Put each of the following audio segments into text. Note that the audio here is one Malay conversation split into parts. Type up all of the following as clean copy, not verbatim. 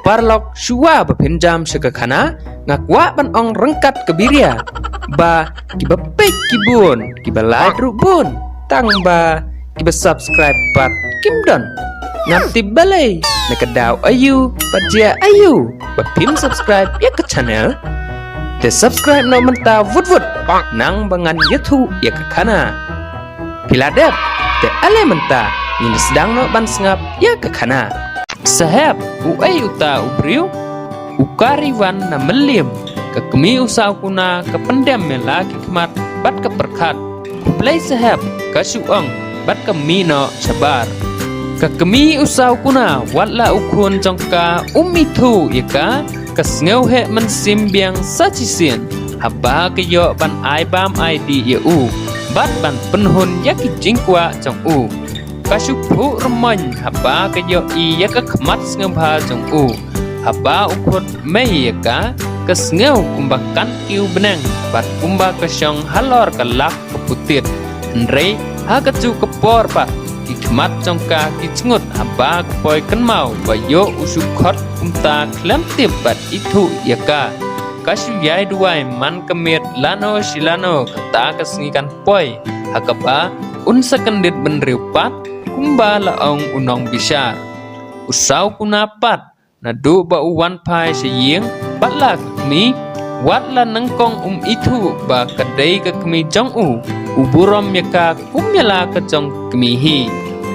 parlok shua bapinjam shakakana ngakwa ban ong rengkat kebiria ba kiba pek kibun kiba like rubun tang ba kiba subscribe pat kimdon ngati balai nakadaw ayu pajia ayu bapim subscribe ya ke channel te subscribe no menta vut nang bangan YouTube ya ke kana piladep te ale menta ini sedang no ban sengap ya ke kana sahab uai uta ubriu ukariwan na melim ke kemi usau kuna ke pendem melaki kemat bat ke perkat kuplay sahab ke suang bat kemi no sabar ke kemi usau kuna watla ukun jongka umitu ya ka kesngeu he mensimbiang sacisin haba ke yo ban ai bam ai di ya u bat ban penhun ya ki jingkwa jong u kasuphu remon haba ke yo i ya ka khmat ngeu bha jong u haba ukut mei ya ka kesngeu kumbakan kiu benang bat kumba kesyong halor kalak keputit andre ha kecu kepor pat ki khmat jongka ki cngut haba kepoi kenmau bayo usukhot kumta klem tip bat itu ya ka kasu yai duai man kemit lano silano kata kesengikan poi hakapa unsakendit benriupat kumba laong unong bisar usau kunapat nadu ba uwan pai seying batla kemi watla nengkong itu ba kadai ke kemi jong uburom yaka kumyala ke jong kemi hi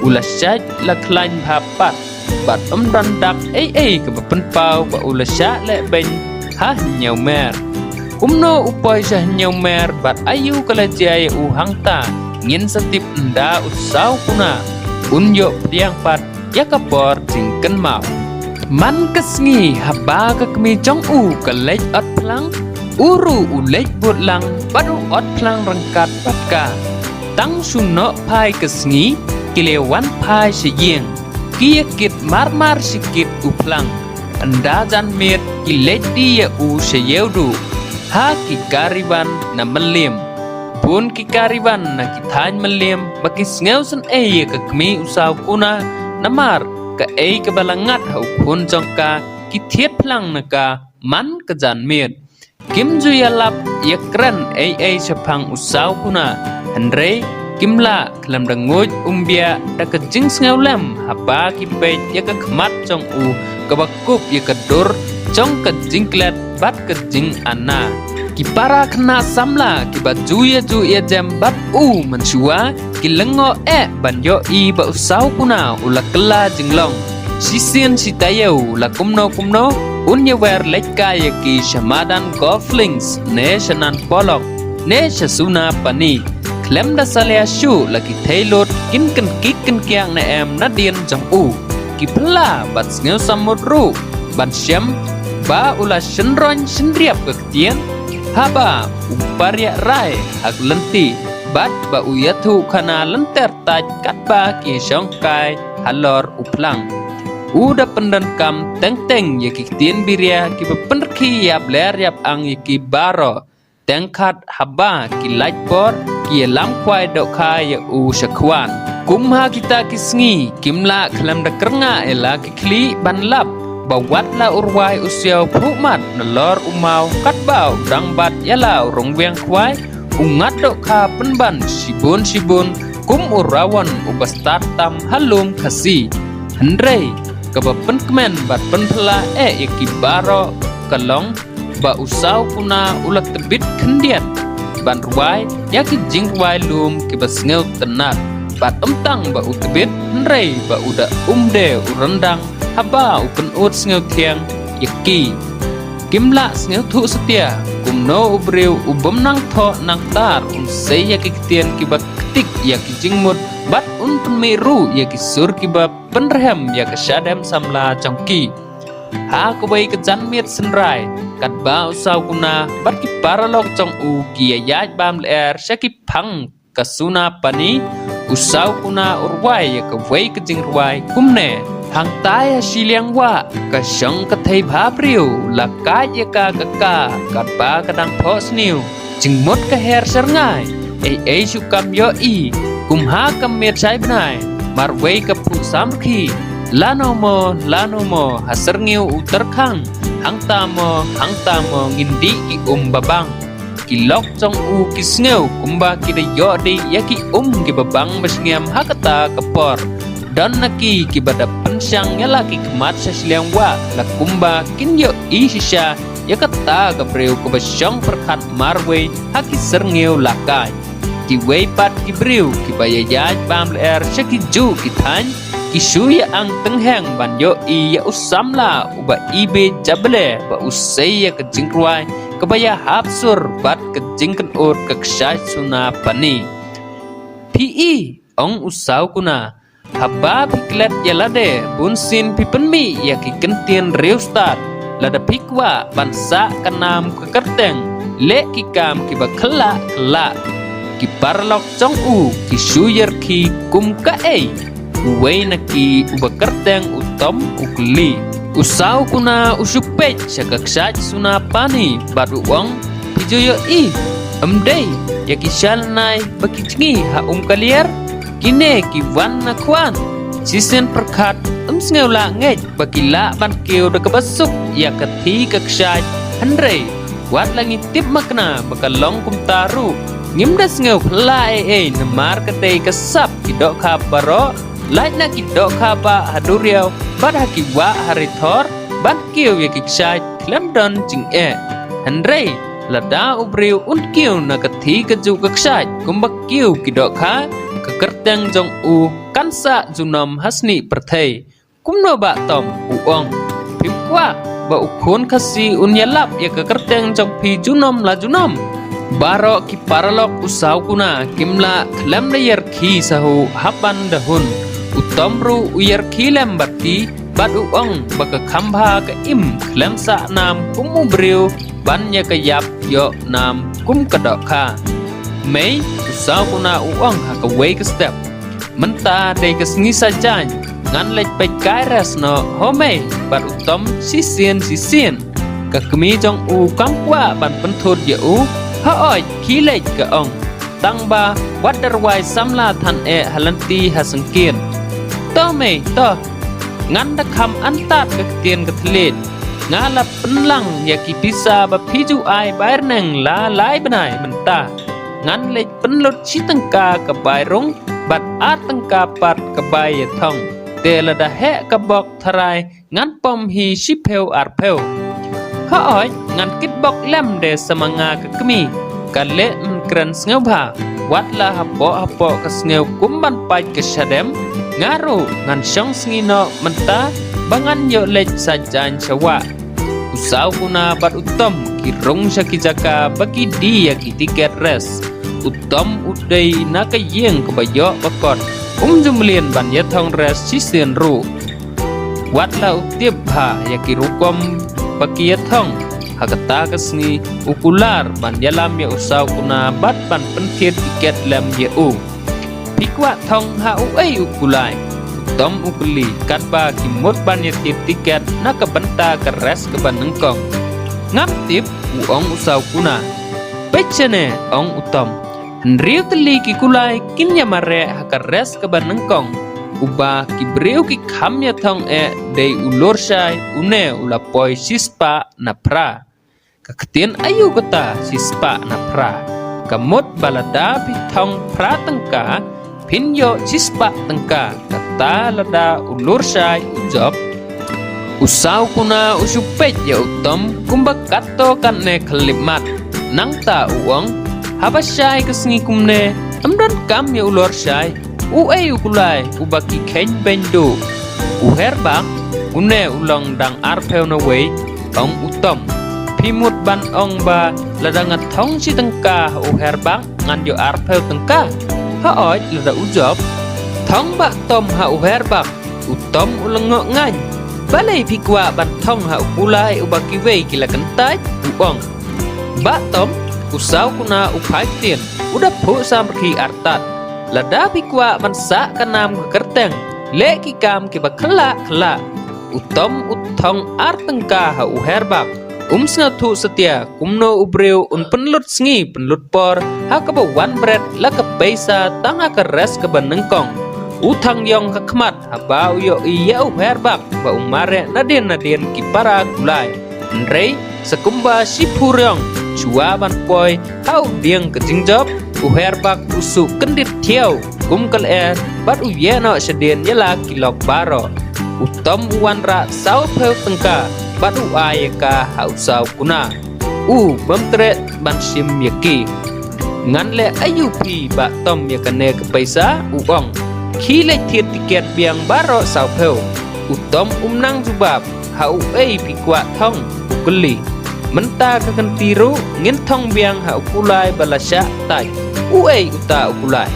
ulasaj la klain hapat bat randak ke penpau ba ulasya le ben ha nyau mer kumno upoi sah nyau mer bat ayu kalajai hangta ngin setip enda usau kuna unyo priang pat yakapor jingken mau man kesngi haba ke kemi jong kalej ot plang uru ulej butlang baru ot plang rengkat patka tang suno pai kesngi kilewan pai seying kia kit mar sikit uplang anda jan mit kilej dia seyeudu ha kikariban na melim pun kikariban na kithan melim baki ngeu sen ke kemi usau kuna namar ke ke balangat hau pun jongka kithiet plang naka man ke jan mit kim juyalap yakran chapang usau kuna andre kimla kelam danguj umbia da ke jing ngeu lem haba kipej ya ke khmat jong kebakup ya kedur jong ke jingklet bat ke jing ana kipara kena samla kibaju ya jam bat mensua kilengo banyo i ba usau kuna ula kela jinglong sisien sitayau la kumno unya wer lekka ya ki shamadan golflings ne shanan polok ne shasuna pani klem da salia shu lagi thailot kin kiang na em na dien jong ki pela bat ngeu samut ru ban syam ba ula shenron shendriap ke tien haba uparya rai hak lenti bat ba uyathu khana lenter taj kat ba ki songkai halor uplang uda pendan kam teng ya ki tien biria ki penerki yap ler yap ang ki baro tengkat haba ki lightboard ki lam kwai dok khai ya shakwan kumha kita kisngi kimla kelam da krenga ela ki kli ban lap bawat la urwai usiau phukmat nalor umau katbau dangbat yala rongweng kwai ungat dok kha penban sibun kum urawan ubastat tam halum khasi hendrei kebapen kemen bat penpela ki baro kalong ba usau kuna ulat tebit kendiat ban ruai yaki jing ruai lum ki basngeu tenat bat tang ba utebit nrei ba uda umde urendang haba upen ut ngeu thiang yaki kimla ngeu thu setia kumno ubreu ubom nang tho nang tar sei yaki tien ki ba ketik yaki jingmut bat penmeru yaki sur ki ba penrehem yak syadem samla chongki ha ko bai ke janmiet senrai kat ba usau kuna bat ki paralok chong ki yaj bam ler shaki phang kasuna pani usau kuna urwai ka wei ke jing ruai kumne hang tai siliang wa ka shong ka thei bha priu la ka ye ka kat ba kadang phos niu jing mot ka her serngai su kam yo i kumha kam miet sai bnai mar wei ka pu sam khi lano mo haserngeu uterkang hang tamo ngindi ki babang ki lok chong u kisngeu kumba ki de yo de yaki ki babang mesngem hakata kapor dan naki ki bada pensyang yalaki kemat sasliang wa la kumba kin yo isisha yakata gabreu ko basyong perkat marwe haki serngeu lakai ki wei pat ki breu ki bayayaj bam ler shaki ju ki than ki shuya ang tengheng ban yo I ya usamla uba ibe jable ba usai ya ke jingruai ke baya hapsur bat ke jingken ur ke ksai suna pani pi ong usau kuna haba piklet ya lade bunsin pipenmi ya ki kentien reustat lada pikwa bansa kanam ke kerteng le ki kam ki bakela kela ki parlok chong u ki shuyer ki kum ka uway naki ubakerteng utom ukli usau kuna usupej syakaksaj suna pani baru wong pijoyo amdei yaki shalnai bakicngi ha kalier kine ki wan nakwan sisen perkat sngewla ngej bakila ban keu de kabasuk ya kathi kaksaj handrei wat langi tip makna bakalong kumtaru ngimda sngeu phla namar katei kasap kidok kabaro lain na kidok kaba haduriau bad hakiwa haritor ban kiu yakiksai klemdon jing handrei lada ubriu unkiu na kathi kaju kaksai kumbak kiu kidok kha kekerteng jong u kansa junom hasni perthei kumno ba tom uong pimkwa ba ukun khasi unyalap ya kekerteng jong pi junom la junom baro ki paralok usau kuna kimla klem layer khi sahu hapan dahun utomru uyar kilem berti badu ong baka kambha ka im klem sa nam kumu breu banya ka yap yo nam kum kadok kha mei usau kuna uong ha ka wei ka step menta de ka sngi sajan ngan lech pe kairas no home bad utom sisien ka kemi jong u kamkwa ban penthut ye u ha oi kilej ka ong tangba wadarwai samla than halanti hasangkin to me to nganda kham antat ke tien ke thlet ngala penlang ya ki bisa ba phiju ai bair nang la lai banai menta ngan le penlut chitangka ke bairung bat atangka pat ke bai thong te la da he ka bok tharai ngan pom hi shipeu arpeu ha oi ngan kit bok lem de samanga ke kemi kale kran sngew bha wat la hapo ke sngew kumban pai ke sadem ngaru ngan syong sngino menta bangan yo lech sajan sawa usau kuna bat utom kirong sakijaka bagi dia ki tiket res utom udai naka yeng kebayo bakot jumlien ban ya thong res sisen ru wat la utip ha ya kirukom bagi ya thong hakata kasni ukular ban yalam ya usau kuna bat ban pentir tiket lem ya pikwa thong ha ukulai tom ukuli katba kimot ban ya tip tiket na kabanta ke res ke banengkong ngap tip uong usau kuna pechene ong utom Nriu teli ki kulai kinya mare haka res ke banengkong uba ki breu ki khamya thong dei ulor sai une ulapoi sispa na pra kakatien ayu kota sispa na pra kamot balada pi thong pra tengka pinyo sispa tengka kata lada ulur sai ujob usau kuna usupet ya utom kumbak kato kanne khalimat nang ta uong habashai kesngi kumne amdon kam ya ulur sai ukulai ubaki khen bendo uherbak une ulong dang arpeu na wei ong utom pimut ban ong ba ladang thong si tengka uherbak ngan yo arpeu tengka ha oi lada ujob thong ba tom ha uherbak utom ulengo ngan balai pikwa ban thong ha ukulai ubaki wei kila kentai uong ba tom usau kuna upaitin udah pu samki artat lada pikwa mansa kanam kekerteng le kikam kiba kela utom utong artengka ha uherbak snatu setia kumno ubreu penlut sngi penlut por ha kabawan bread la ka paisa tanga ka res ka banengkong Utang yong kakmat haba uyo iya herbak ba umare nadien kipara gulai. Nrei sekumba sipuryong chua ban poi hau dieng kejingjob herbak usu kendit tiau kumkal bat uye no sedien yela kilok baro. Utom uwanra sau peu tengka bat ayeka hau sau kuna. Bemtret ban sim yaki. Ngan le ayupi ba tom yakane ke paisa uong. Kile tiet tiket biang baro sau peu. Utom nang jubab hau pikwa thong ukeli. Menta kekentiru ngin thong biang hau kulai balasya tai. Uta ukulai.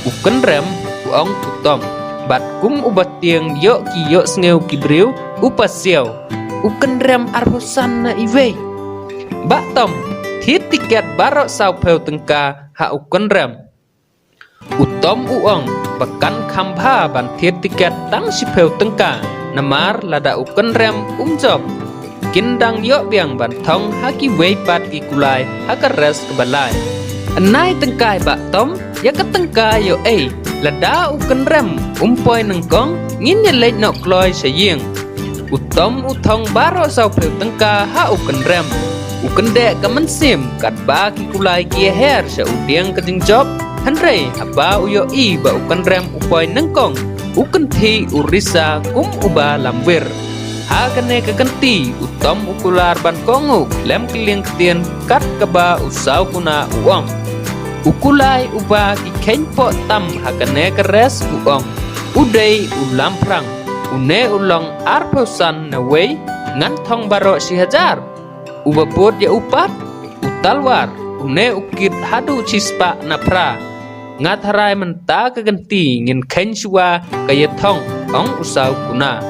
Ukenrem uong utom. Bat kum ubat tiang yo ki yo sneu kibriu upasiau. Ukenrem arbosan na iwe. Bak tom tiet tiket baro sau peu tengka hau ukenrem. Utom uong bakan khampa ban tiet tiket tang si peu tengka namar lada ukenrem job kindang yo biang ban thong haki wei pat ki kulai hakares kebalai anai tengkai bak tom ya ketengka yo lada ukenrem poi nengkong ngin ye leit nok kloi saying utom uthong baro sau peu tengka ha ukenrem ukende kamansim kat ba ki kulai ki her sa udiang kejing job Henry haba uyo ba ukenrem upoi nengkong ukenti urisa kum uba lamwir hagane kekenti utom ukular ban konguk lem keling ketien kat keba usau kuna uong ukulai uba ki kenpo tam hagane keres uong udai ulam prang une ulong arposan na wei ngan thong baro si hajar uba pot ya upat utalwar une ukit hadu cispa na pra ngatharai menta kegenti ngin kenshua kaya thong ong usau kuna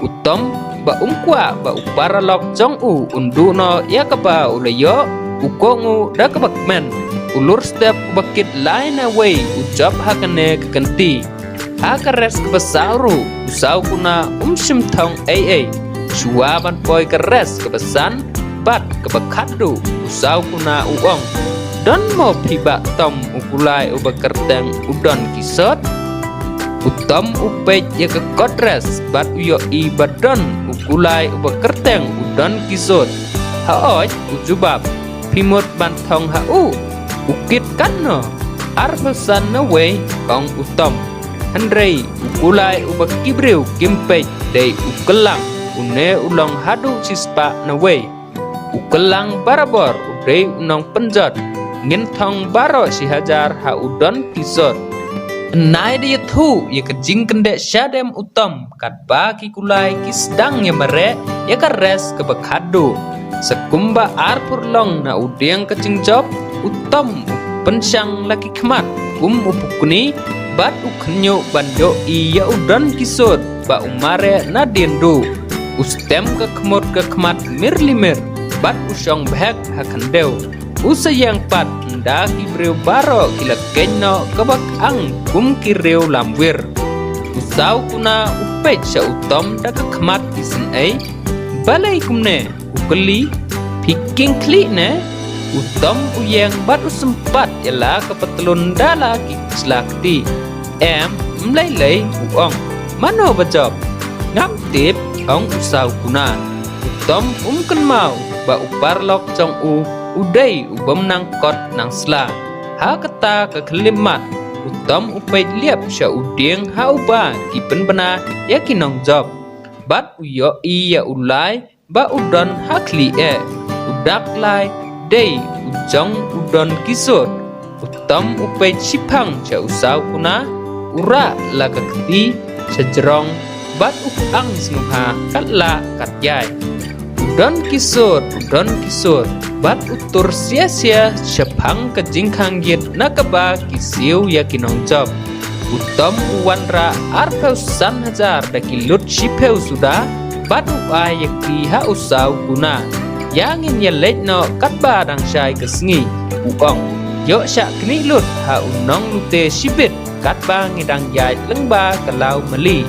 utom ba umkwa ba uparalok jong undu no yakaba ulayo ukongu dakabakmen ulur step bakit lain away ujab hakane kegenti hakares kebesaru usau kuna sim thong shua ban poi keres kebesan bat kebakadu usau kuna uong don mo piba tom ukulai ubakerteng udon kisot utom upej ya ke kodres bat uyo badon ukulai ubakerteng udon kisot haoj ujubab pimut bantong ukit kanno arpesan na we kong utom Henry ukulai ubakibriu kimpej day ukelang une ulong hadu cispa na we ukelang barabor udai unong penjot ngin thong baro si hajar ha udon kisot nai dia thu ya kejing kende syadem utom kat baki kulai kisdang ya mere ya kares ke bekadu sekumba arpur long na udiang kecing job utom pensyang laki kemat upukuni bat ukhnyo bando iya udon kisot ba umare na dendu ustem ke kemat mirlimir bat usyong bhek hakandeu usayang pat ndaki breu baro kila kenno kabak ang kum kireu lamwir usau kuna upej sa utom daka kemat isen balai kumne ukeli piking kli ne utom uyang bat usempat yala kepetelun dala kislakti mlai uong mano bajob ngam tip ong usau kuna utom ken mau ba uparlok jong udai ubam nang kot nang sla ha kata kekelimat utom upay liap sya udieng ha uba kipen bena yakinong job bat uyo iya ulai ba udon hakli udak lai day ujong udon kisut utom upay sipang sya usau kuna ura lagakti sejerong bat upang sengha katla katyai udon kisut bat utur sia-sia sepang kejingkang yit nakaba kisiu yakinong job utom uwanra arpeusan hajar dakilut sipeu sudah bat yaki ha usau guna yangin yelet no katba dang syai kesngi uong yo syak kini lut ha unong lute sibit katba ngidang yai lengba kalau meli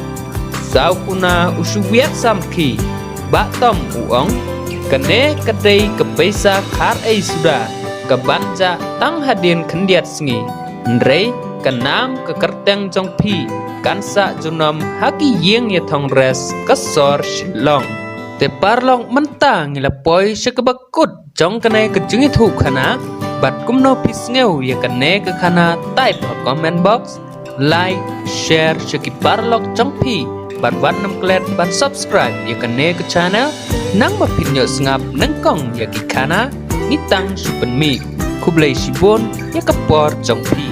usau kuna usuwiat samki bak tom uong kene kedai kepesa kar sudah kebanja tang hadin kendiat sengi nrei kenam kekerteng jong pi kansa junam haki yeng ya thong res kasor shilong te parlong mentang ila poi shakabakut jong kanai kejungi thu khana bat kumno pisngeu ya kane ke khana type a comment box like share shaki parlok jong pi bat wan nam klet bat subscribe ya kane ke channel nang ma pinyo ngap nang kong ya ki khana ngitang supen mi kublai sibon ya kapor jong pi